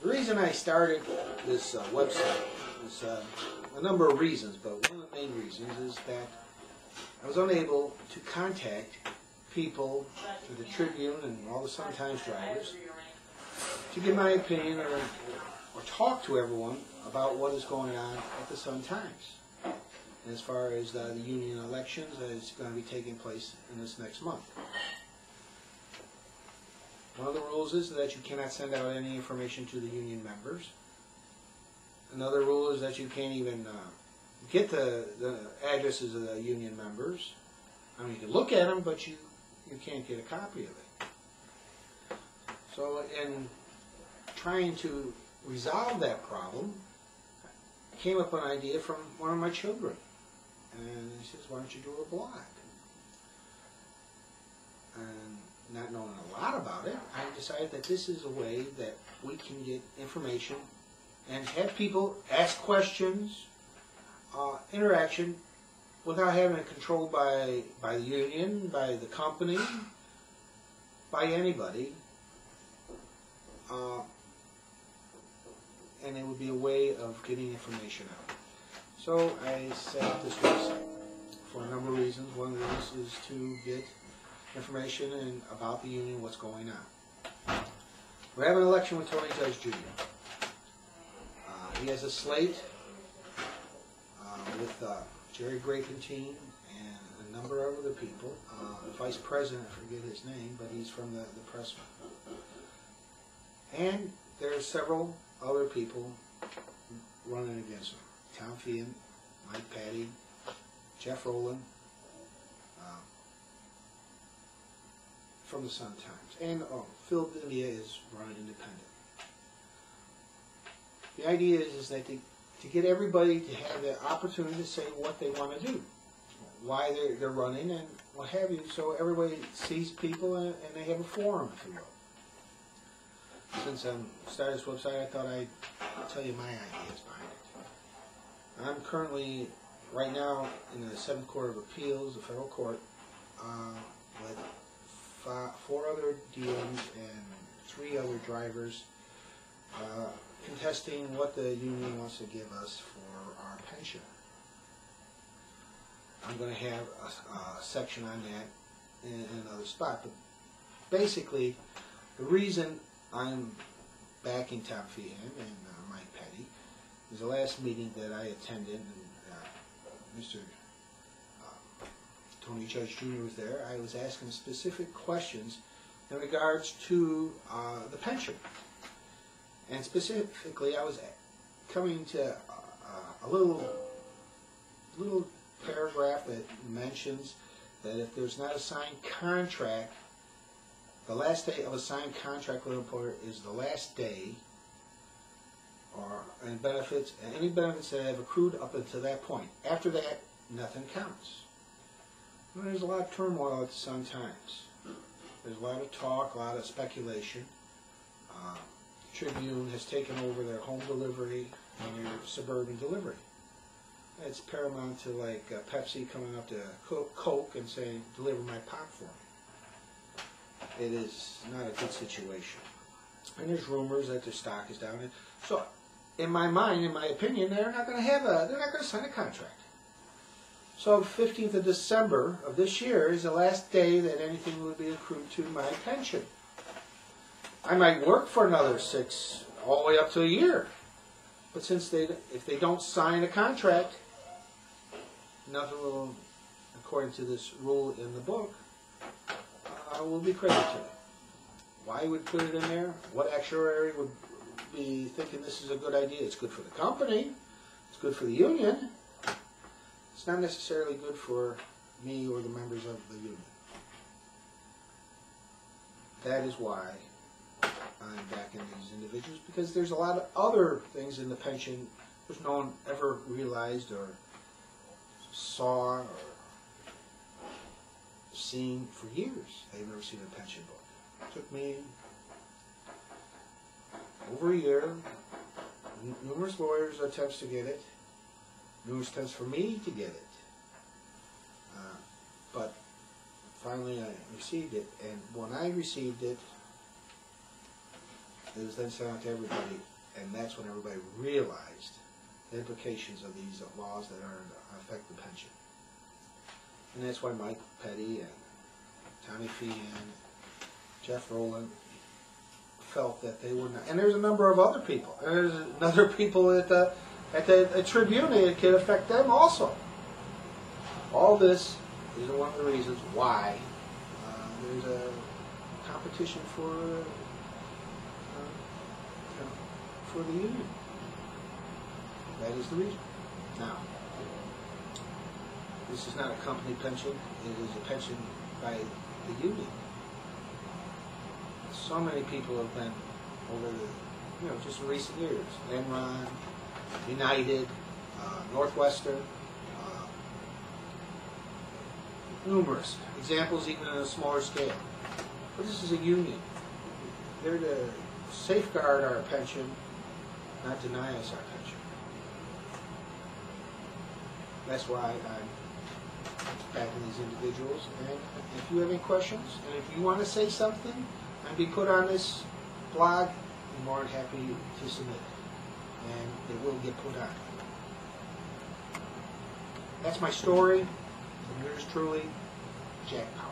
The reason I started this website is a number of reasons, but one of the main reasons is that I was unable to contact people through the Tribune and all the Sun-Times drivers to give my opinion or talk to everyone about what is going on at the Sun-Times as far as the union elections that is going to be taking place in this next month. One of the rules is that you cannot send out any information to the union members. Another rule is that you can't even get the addresses of the union members. I mean, you can look at them, but you can't get a copy of it. So in trying to resolve that problem, I came up with an idea from one of my children. And he says, why don't you do a blog? And not knowing a lot about it, I decided that this is a way that we can get information and have people ask questions, interaction, without having it controlled by the union, by the company, by anybody. And it would be a way of getting information out. So I set up this website for a number of reasons. One of these is to get information about the union, what's going on. We're having an election with Tony Judge Jr. He has a slate with Jerry Grapentine and a number of other people. The vice president, I forget his name, but he's from the press. And there are several other people running against him. Tom Feehan, Mike Patty, Jeff Rowland, from the Sun-Times. And Phil India is running independent. The idea is that to get everybody to have the opportunity to say what they want to do, why they're running, and what have you, so everybody sees people and they have a forum, if you will. Since I started this website, I thought I'd tell you my ideas behind it. I'm currently, right now, in the 7th Court of Appeals, the federal court, with 4 other DMs and 3 other drivers contesting what the union wants to give us for our pension. I'm going to have a section on that in another spot, but basically the reason I'm backing Tom Feehan and Mike Petty is the last meeting that I attended, and Mr. Tony Judge Jr. was there. I was asking specific questions in regards to the pension. And specifically, I was coming to a little paragraph that mentions that if there's not a signed contract, the last day of a signed contract with an employer is the last day, and benefits, and any benefits that have accrued up until that point. After that, nothing counts. And there's a lot of turmoil at the Sun-Times. There's a lot of talk, a lot of speculation. Tribune has taken over their home delivery and their suburban delivery. It's paramount to like Pepsi coming up to Coke and saying, deliver my pop for me. It is not a good situation. And there's rumors that their stock is down. So, in my mind, in my opinion, they're not going to sign a contract. So, 15th of December of this year is the last day that anything will be accrued to my pension. I might work for another 6, all the way up to a year. But since if they don't sign a contract, nothing will, according to this rule in the book, will be credited to it. Why would put it in there? What actuary would be thinking this is a good idea? It's good for the company. It's good for the union. It's not necessarily good for me or the members of the union. That is why I'm backing these individuals, because there's a lot of other things in the pension which no one ever realized or saw or seen for years. They've never seen a pension book. It took me over a year, numerous lawyers' attempts to get it, numerous attempts for me to get it. But finally I received it, and when I received it, it was then sent out to everybody And that's when everybody realized the implications of these laws that are affect the pension. And that's why Mike Petty and Tommy Feehan, Jeff Rowland felt that they would not. And there's a number of other people. And there's other people at the Tribune. It could affect them also. All this is one of the reasons why there's a competition for the union. That is the reason. Now, this is not a company pension. It is a pension by the union. So many people have been over the, just in recent years. Enron, United, Northwestern, numerous examples even on a smaller scale. But this is a union. They're to safeguard our pension, not deny us our pension. That's why I'm backing these individuals. And if you have any questions, and if you want to say something and be put on this blog, I'm more than happy to submit it. And it will get put on. That's my story. From yours truly, Jack Powell.